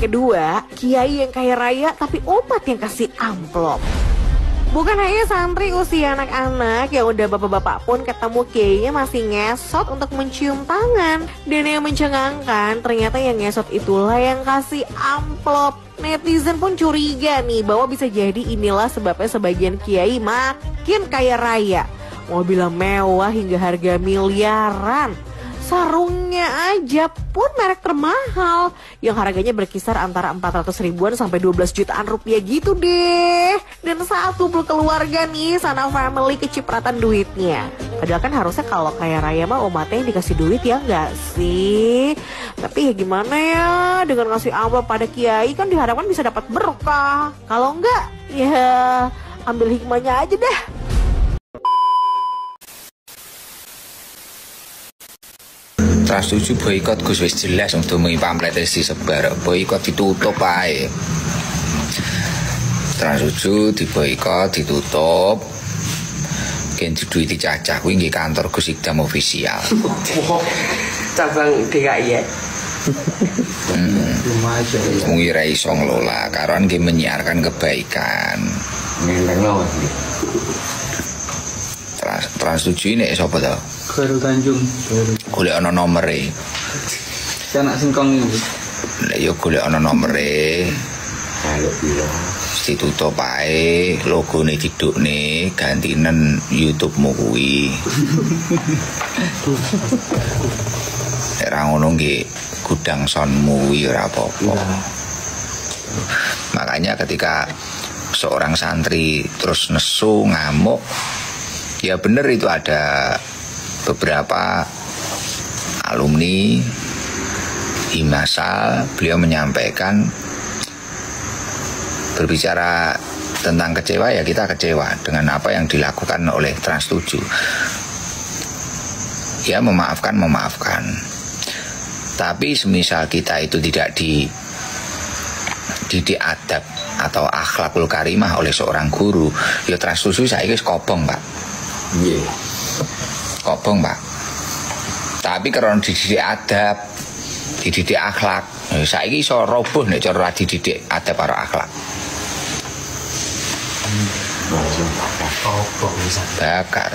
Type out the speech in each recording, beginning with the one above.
kedua, kiai yang kaya raya tapi umat yang kasih amplop. Bukan hanya santri usia anak-anak, yang udah bapak-bapak pun ketemu kiainya masih ngesot untuk mencium tangan. Dan yang mencengangkan, ternyata yang ngesot itulah yang kasih amplop. Netizen pun curiga nih bahwa bisa jadi inilah sebabnya sebagian kiai makin kaya raya. Mobil mewah hingga harga miliaran. Sarungnya aja pun merek termahal yang harganya berkisar antara 400 ribuan sampai 12 jutaan rupiah gitu deh. Dan satu keluarga nih, sana family kecipratan duitnya. Padahal kan harusnya kalau kaya raya mah umatnya yang dikasih duit ya enggak sih? Tapi ya gimana ya, dengan ngasih amplop pada kiai kan diharapkan bisa dapat berkah. Kalau enggak ya ambil hikmahnya aja deh. Trans 7 boikot Gus wis jelas untuk mengi pamflet disebar, boikot ditutup ae. Trans 7 diboikot ditutup. Ken duit dicacah kuwi nggih kantor Gus Ikdam official. Cabang DKI ya. Mungkin ra iso ngelola karon nggih menyiarkan kebaikan. Trans 7 ini sapa to? Khairul Tanjung. Golek ana nomere. Anak singkong iki. Lah yo golek ana nomere. Kalau piro? Ditutup ae, logone didukne gantinen YouTube-mu kuwi. Ora ngono nggih gudang sonmu kuwi ora apa-apa. Makanya ketika seorang santri terus nesu ngamuk, ya bener itu ada beberapa alumni Himasal, beliau menyampaikan berbicara tentang kecewa, ya kita kecewa dengan apa yang dilakukan oleh Trans 7. Ya memaafkan. Tapi semisal kita itu tidak dididik adab atau akhlakul karimah oleh seorang guru, ya Trans 7 saiki wis kobong, Pak. Nggih. Kobong, Pak. Tapi karena dididik adab, dididik akhlak, saiki iso roboh nek cara dididik adab karo akhlak. Bakar.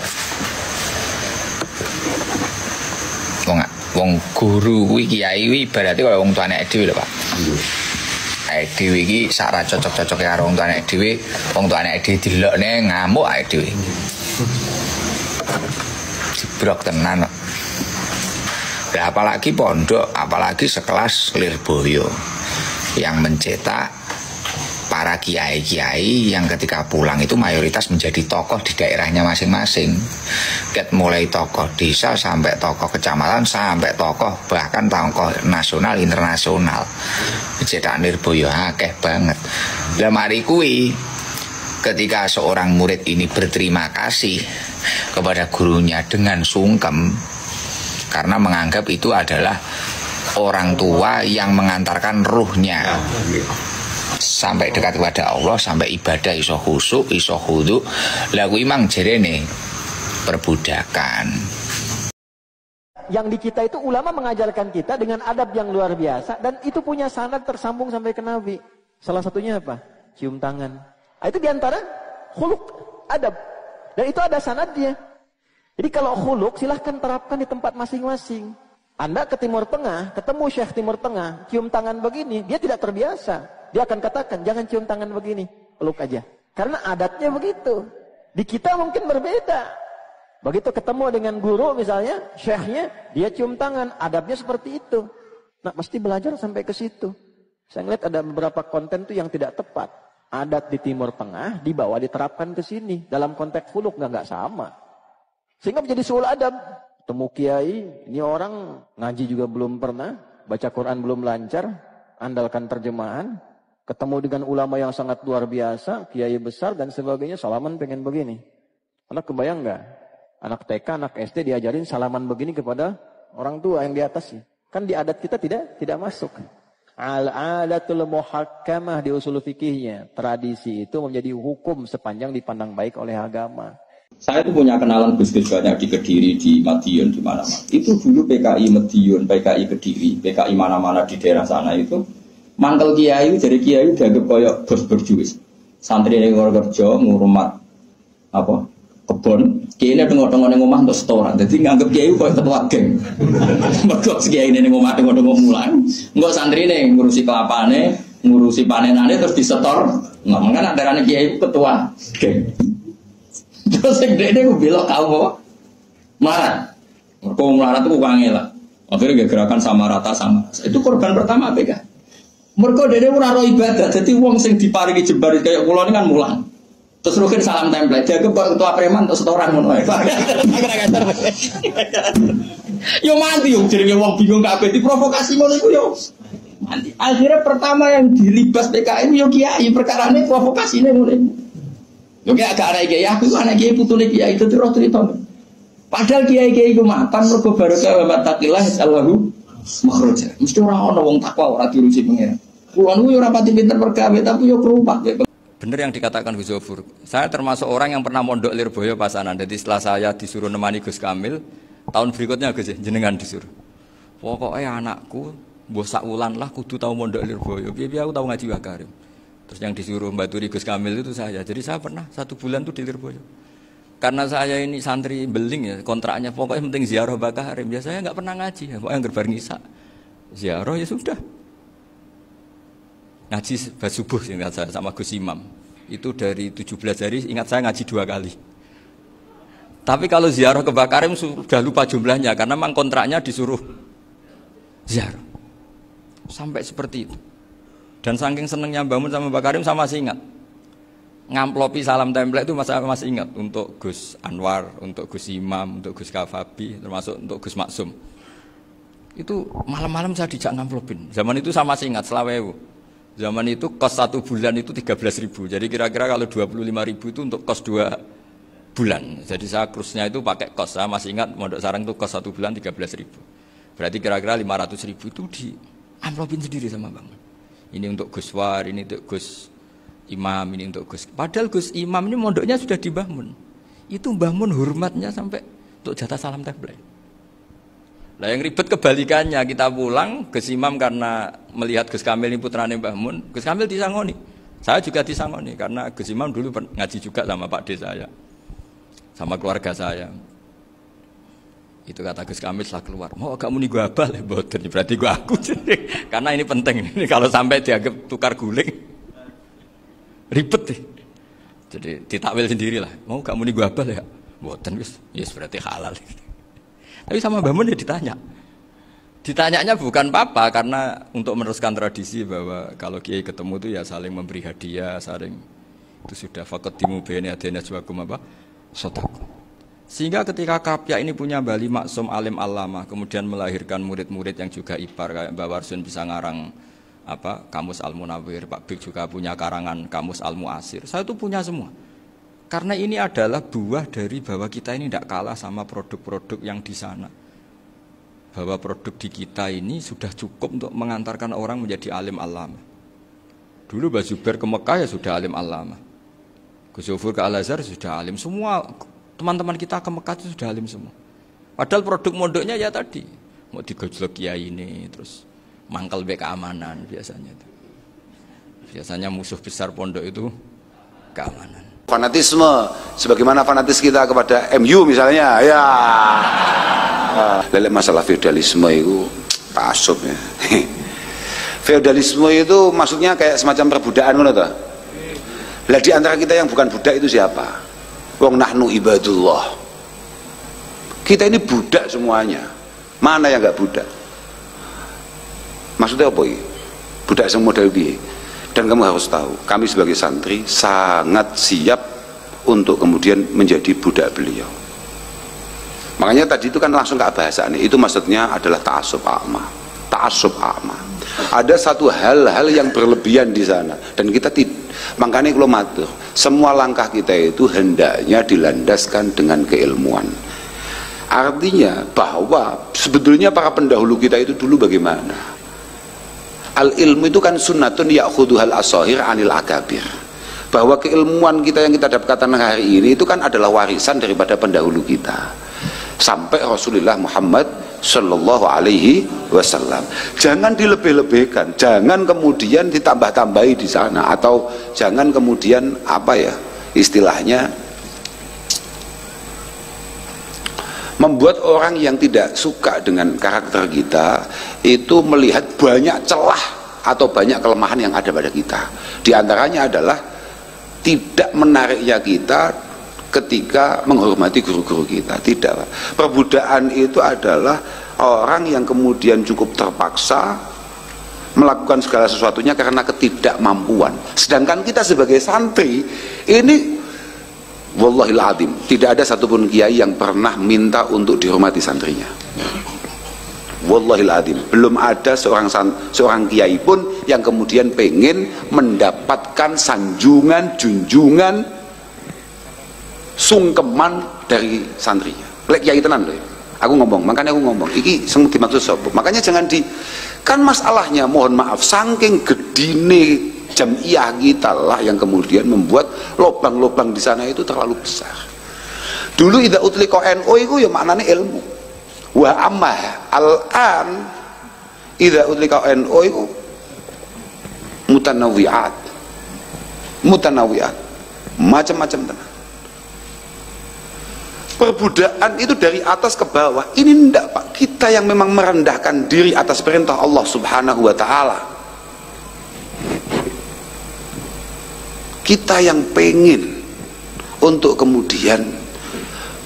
Wong guru kuwi kiai kuwi ibaratnya kaya wong tuane dhewe lho, Pak. Awake dhewe iki sak ra cocok-cocoke karo wong tuane dhewe, wong tuane dhewe dilokne ngamuk awake dhewe. Dibrok tenan. Nah, apalagi pondok, apalagi sekelas Lirboyo yang mencetak para kiai-kiai yang ketika pulang itu mayoritas menjadi tokoh di daerahnya masing-masing. Mulai tokoh desa sampai tokoh kecamatan sampai tokoh bahkan tokoh nasional internasional. Cetak Lirboyo akeh banget. Lah mari kuwi ketika seorang murid ini berterima kasih kepada gurunya dengan sungkem karena menganggap itu adalah orang tua yang mengantarkan ruhnya sampai dekat kepada Allah, sampai ibadah iso khusyuk, iso khudu. Lah kuwi mang jerene perbudakan. Yang di kita itu ulama mengajarkan kita dengan adab yang luar biasa dan itu punya sanad tersambung sampai ke Nabi. Salah satunya apa? Cium tangan. Itu diantara khuluk, adab. Dan itu ada sanadnya. Jadi kalau khuluk silahkan terapkan di tempat masing-masing. Anda ke Timur Tengah, ketemu Syekh Timur Tengah, cium tangan begini, dia tidak terbiasa. Dia akan katakan, jangan cium tangan begini, peluk aja. Karena adatnya begitu. Di kita mungkin berbeda. Begitu ketemu dengan guru misalnya, syekhnya, dia cium tangan, adabnya seperti itu. Nah, mesti belajar sampai ke situ. Saya ngeliat ada beberapa konten tuh yang tidak tepat. Adat di Timur Tengah dibawa diterapkan ke sini. Dalam konteks khuluk nggak sama. Sehingga menjadi suul adab. Temu kiai, ini orang ngaji juga belum pernah, baca Quran belum lancar, andalkan terjemahan. Ketemu dengan ulama yang sangat luar biasa, kiai besar dan sebagainya, salaman pengen begini. Anak kebayang nggak? Anak TK, anak SD diajarin salaman begini kepada orang tua yang di atasnya. Kan di adat kita tidak masuk. Al-adatul muhakkamah di usul fikihnya. Tradisi itu menjadi hukum sepanjang dipandang baik oleh agama. Saya itu punya kenalan Gus-Gus banyak di Kediri, di Madiun, di mana-mana. Itu dulu PKI Madiun, PKI Kediri, PKI mana-mana di daerah sana itu Mangkel kiai jadi kiai dianggap koyok bos berjuis. Santri yang kerja ngurmat apa kebon. Kiai ini tengok-tengok yang ngomah untuk setoran. Jadi nganggap kiai koyok ketua geng. Mereka kiai ini ngomah tengok-tengok mulan. Enggak santri ini ngurusi kelapane, ngurusi panenane terus disetor. Nggak mungkin ada kiai ketua geng. Terus yang dia gue belok kau melarat. Mereka melarat itu uangnya lah. Akhirnya gerakan sama rata sama. Itu korban pertama apa kan? Mereka dene ora ro ibadah, dadi wong sing diparingi jembar kaya kula ini kan mulang. Terus rukin salam template, dia ketua preman untuk setoran ngono ae. Yo mati yo jenenge wong bingung kabeh diprovokasi ngono iku yo. Mati. Akhirnya pertama yang dilibas PKN yo kiai, perkarane provokasine ngono iku. Yo kayak agak ana kiai, aku anak kiai putune kiai itu terus cerita. Padahal kiai-kiai iku mapan mergo barokah wa taqillah sallahu makhraja. Mesti ora ana wong takwa ora diurusi pengen. Kulo niku ora pati pinter pergawe tapi yo kerupak. Bener yang dikatakan Gus Zofur. Saya termasuk orang yang pernah mondok Lirboyo Pasanan. Jadi setelah saya disuruh nemani Gus Kamil, tahun berikutnya Gus jenengan disuruh. Pokoknya anakku mbok sak wulan lah kudu tahu mondok Lirboyo. Piye aku tahu ngaji Wakarim. Terus yang disuruh mbaturi Gus Kamil itu saya. Jadi saya pernah 1 bulan tuh di Lirboyo. Karena saya ini santri beling ya, kontraknya pokoknya penting ziarah Bakarim. Ya saya nggak pernah ngaji, pokoknya gerbar ngisa. Ziarah ya sudah. Ngaji subuh ingat saya sama Gus Imam. Itu dari 17 hari ingat saya ngaji 2 kali. Tapi kalau ziarah ke Bakarim sudah lupa jumlahnya karena memang kontraknya disuruh ziarah. Sampai seperti itu. Dan saking senengnya bangun sama Bakarim saya masih ingat. Ngamplopi salam template itu masih ingat untuk Gus Anwar, untuk Gus Imam, untuk Gus Kafabi, termasuk untuk Gus Maksum. Itu malam-malam saya dijak ngamplopin. Zaman itu saya masih ingat selawewu. Zaman itu kos 1 bulan itu 13.000. Jadi kira-kira kalau 25.000 itu untuk kos 2 bulan. Jadi saya krusnya itu pakai kos. Saya masih ingat Mondok Sarang itu kos 1 bulan 13.000. Berarti kira-kira 500.000 itu di amplopin sendiri sama Bang. Ini untuk Gus War, ini untuk Gus Imam, ini untuk Gus. Padahal Gus Imam ini mondoknya sudah dibangun. Itu bangun hormatnya sampai untuk jatah salam template. Lah yang ribet kebalikannya, kita pulang Gus Imam karena melihat Gus Kamil ini putrane Mbah Mun, Gus Kamil disangoni. Saya juga disangoni karena Gus Imam dulu ngaji juga sama Pak D saya. Sama keluarga saya. Itu kata Gus Kamil setelah keluar, "Mau kamu nih gua abal ya, mboten berarti gua aku." Karena ini penting ini kalau sampai dianggap tukar guling. Ribet deh. Jadi ditakwil sendirilah. "Mau kamu nih gua abal ya?" Mboten wis, yes berarti halal. Tapi sama Mbah Mun ya ditanya. Ditanyanya bukan apa karena untuk meneruskan tradisi bahwa kalau kiai ketemu itu ya saling memberi hadiah, saling itu sudah faqaddimu baina yadayna juwakum apa? Sedekah. Sehingga ketika Kapya ini punya Bali Maksum alim alama, kemudian melahirkan murid-murid yang juga ipar kayak Mbak Warsun bisa ngarang apa Kamus Al-Munawwir, Pak Bik juga punya karangan Kamus Al-Muasir. Saya itu punya semua. Karena ini adalah buah dari bahwa kita ini tidak kalah sama produk-produk yang di sana. Bahwa produk di kita ini sudah cukup untuk mengantarkan orang menjadi alim alama. Dulu Mbah Zubair ke Mekah ya sudah alim alama. Gus Zofur ke Al-Azhar sudah alim. Semua teman-teman kita ke Mekah itu sudah alim semua. Padahal produk mondoknya ya tadi. Mau digojlok kiai ini, terus mangkel be keamanan biasanya. Biasanya musuh besar pondok itu keamanan. Fanatisme, sebagaimana fanatis kita kepada MU misalnya, ya. Lelek masalah feodalisme itu pasuk ya. Feodalisme itu maksudnya kayak semacam perbudakan ngono ta. Lah di antara kita yang bukan budak itu siapa? Wong nahnu ibadullah. Kita ini budak semuanya. Mana yang enggak budak? Maksudnya apa ini? Budak yang model piye? Dan kamu harus tahu, kami sebagai santri sangat siap untuk kemudian menjadi budak beliau. Makanya tadi itu kan langsung ke bahasannya, itu maksudnya adalah ta'assub a'ma. Ta'assub a'ma. Ada satu hal-hal yang berlebihan di sana dan kita makanya kalau matur, semua langkah kita itu hendaknya dilandaskan dengan keilmuan. Artinya bahwa sebetulnya para pendahulu kita itu dulu bagaimana? Al-ilmu itu kan sunnatun ya'khuduhal asahir anil akabir. Bahwa keilmuan kita yang kita dapatkan hari ini itu kan adalah warisan daripada pendahulu kita. Sampai Rasulullah Muhammad Sallallahu alaihi wasallam. Jangan dilebih-lebihkan, jangan kemudian ditambah-tambahi di sana, atau jangan kemudian apa ya istilahnya membuat orang yang tidak suka dengan karakter kita itu melihat banyak celah atau banyak kelemahan yang ada pada kita. Di antaranya adalah tidak menariknya kita ketika menghormati guru-guru kita. Tidak, Pak. Perbudakan itu adalah orang yang kemudian cukup terpaksa melakukan segala sesuatunya karena ketidakmampuan. Sedangkan kita sebagai santri ini, wallahil azim, tidak ada satupun kiai yang pernah minta untuk dihormati santrinya. Wallahil azim, belum ada seorang kiai pun yang kemudian pengen mendapatkan sanjungan, junjungan, sungkeman dari santrinya. Lek kiai tenan loh. Aku ngomong, makanya aku ngomong. Iki sing dimaksud sapa? Makanya jangan kan masalahnya, mohon maaf, saking gedine jamiah kita lah yang kemudian membuat lobang-lobang di sana itu terlalu besar. Dulu idza utliqa NU itu ya maknanya ilmu. Wa amma al-an idza utliqa NU itu mutanawwi'at. Mutanawwi'at. Macam-macam tenan. Perbudakan itu dari atas ke bawah. Ini enggak, Pak. Kita yang memang merendahkan diri atas perintah Allah Subhanahu wa ta'ala. Kita yang pengen untuk kemudian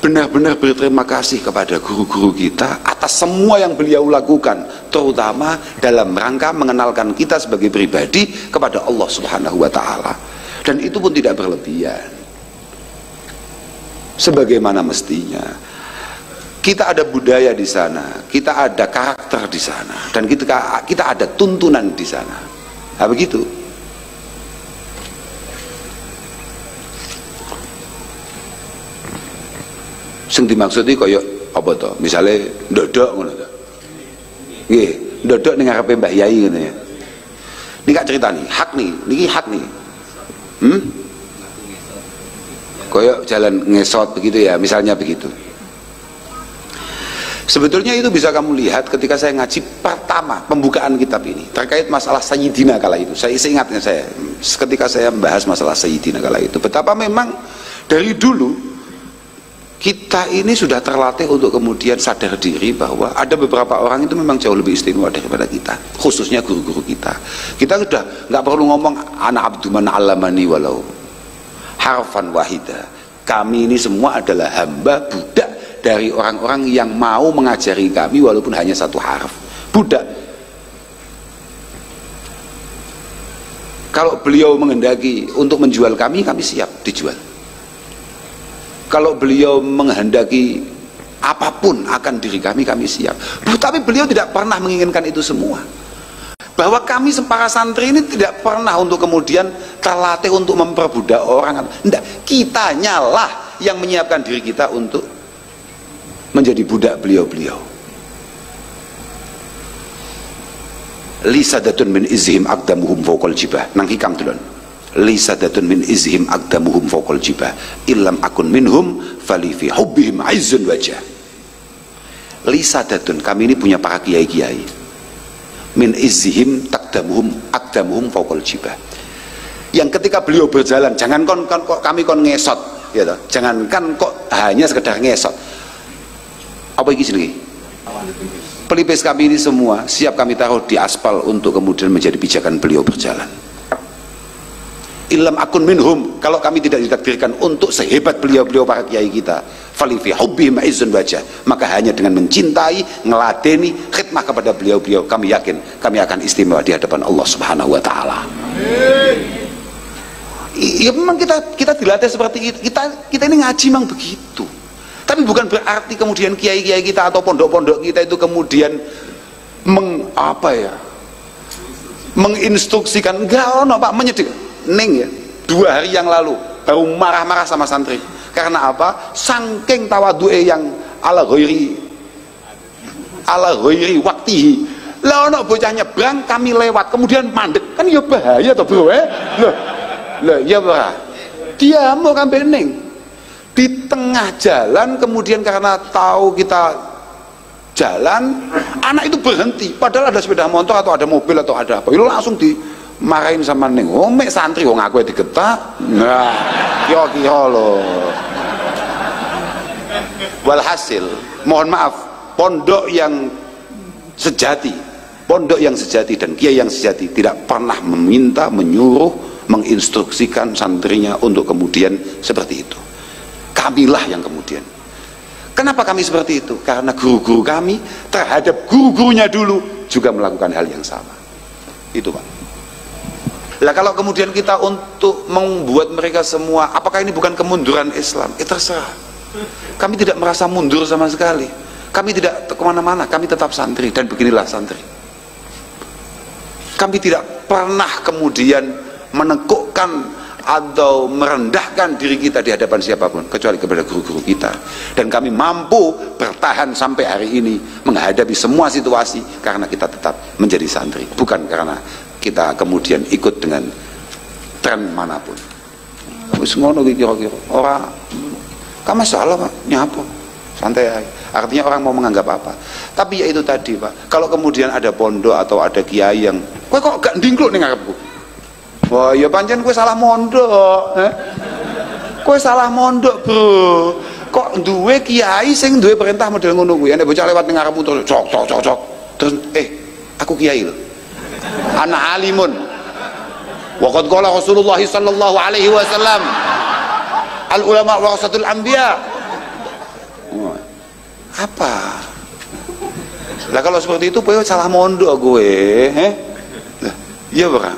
benar-benar berterima kasih kepada guru-guru kita atas semua yang beliau lakukan, terutama dalam rangka mengenalkan kita sebagai pribadi kepada Allah Subhanahu wa ta'ala. Dan itu pun tidak berlebihan, sebagaimana mestinya. Kita ada budaya di sana, kita ada karakter di sana, dan kita ada tuntunan di sana. Nah, begitu. Sing dimaksud iki kaya apa to? Misale ndodok ngono to. Nggih, ndodok ning ngarepe Mbah Yai ngono ya. Niki gak critani, hak nih, niki hak nih. Koyok jalan ngesot begitu ya, misalnya begitu. Sebetulnya itu bisa kamu lihat ketika saya ngaji pertama pembukaan kitab ini terkait masalah Sayyidina kala itu. Saya ingatnya ketika saya membahas masalah Sayyidina kala itu, betapa memang dari dulu kita ini sudah terlatih untuk kemudian sadar diri bahwa ada beberapa orang itu memang jauh lebih istimewa daripada kita, khususnya guru-guru kita. Kita sudah nggak perlu ngomong ana abduman alamani walau harfan wahida. Kami ini semua adalah hamba budak dari orang-orang yang mau mengajari kami walaupun hanya satu harf. Budak. Kalau beliau menghendaki untuk menjual kami siap dijual. Kalau beliau menghendaki apapun akan diri kami siap. Tapi beliau tidak pernah menginginkan itu semua. Bahwa kami para santri ini tidak pernah untuk kemudian terlatih untuk memperbudak orang. Tidak, kitanya lah yang menyiapkan diri kita untuk menjadi budak beliau-beliau. Lisadatun min izhim aqdamuhum fawqal jibah. Nang hikam dulun. Lisadatun min izhim aqdamuhum fawqal jibah. Illam akun minhum fali fi hubbihim aizzun wajah. Lisadatun, kami ini punya para kiai-kiai. Min izhim aqdamuhum fawqal jibah. Yang ketika beliau berjalan, jangan kami ngesot, gitu. Jangankan kok hanya sekedar ngesot. Apa iki jenenge? Pelipis kami ini semua siap kami taruh di aspal untuk kemudian menjadi pijakan beliau berjalan. Illam akun minhum, kalau kami tidak ditakdirkan untuk sehebat beliau-beliau para kiai kita, fali fi hubbihim izzun wajah, maka hanya dengan mencintai, ngeladeni, khidmah kepada beliau-beliau, kami yakin kami akan istimewa di hadapan Allah Subhanahu wa taala. Ya memang kita dilatih seperti itu. Kita ini ngaji memang begitu. Tapi bukan berarti kemudian kiai-kiai kita atau pondok-pondok kita itu kemudian menginstruksikan. Enggak ono, Pak, menyedih. Ning ya, 2 hari yang lalu baru marah-marah sama santri. Karena apa? Saking tawadu'e yang ala ghairi waktihi. Lah ono bocah nyebrang, kami lewat, kemudian mandek. Kan ya bahaya toh, Bro, Loh, ya Pak. Dia mau ngambil ning. Di tengah jalan kemudian karena tahu kita jalan, anak itu berhenti padahal ada sepeda motor atau ada mobil atau ada apa, itu langsung dimarahin sama neng. Oh mek santri wong aku digetak. Nah kira-kira loh. Walhasil mohon maaf, pondok yang sejati dan kiai yang sejati tidak pernah meminta, menyuruh, menginstruksikan santrinya untuk kemudian seperti itu. Kamilah yang kemudian. Kenapa kami seperti itu? Karena guru-guru kami terhadap guru-gurunya dulu juga melakukan hal yang sama. Itu Pak. Lah kalau kemudian kita untuk membuat mereka semua, apakah ini bukan kemunduran Islam? Terserah. Kami tidak merasa mundur sama sekali. Kami tidak kemana-mana, kami tetap santri, dan beginilah santri. Kami tidak pernah kemudian menekukkan atau merendahkan diri kita di hadapan siapapun kecuali kepada guru-guru kita, dan kami mampu bertahan sampai hari ini menghadapi semua situasi karena kita tetap menjadi santri, bukan karena kita kemudian ikut dengan tren manapun. Wis ngono kira-kira ora kan masalah Pak, nyapa santai aja. Artinya orang mau menganggap apa. Tapi ya itu tadi Pak, kalau kemudian ada pondok atau ada kiai yang kowe kok gak ndingkluk ning ngarepku. Wah ya pancen kowe salah mondok, kowe salah mondok bro. Kok duwe kiai sing duwe perintah model ngono kuwi, nek bocah lewat ning ngarepmu terus cok. Terus aku kiai lho. Ana alimun. Wa qad qala Rasulullah sallallahu alaihi wasallam, al ulama warasatul anbiya. Apa? Lah kalau seperti itu kowe salah mondok gue, Lah, iya ora?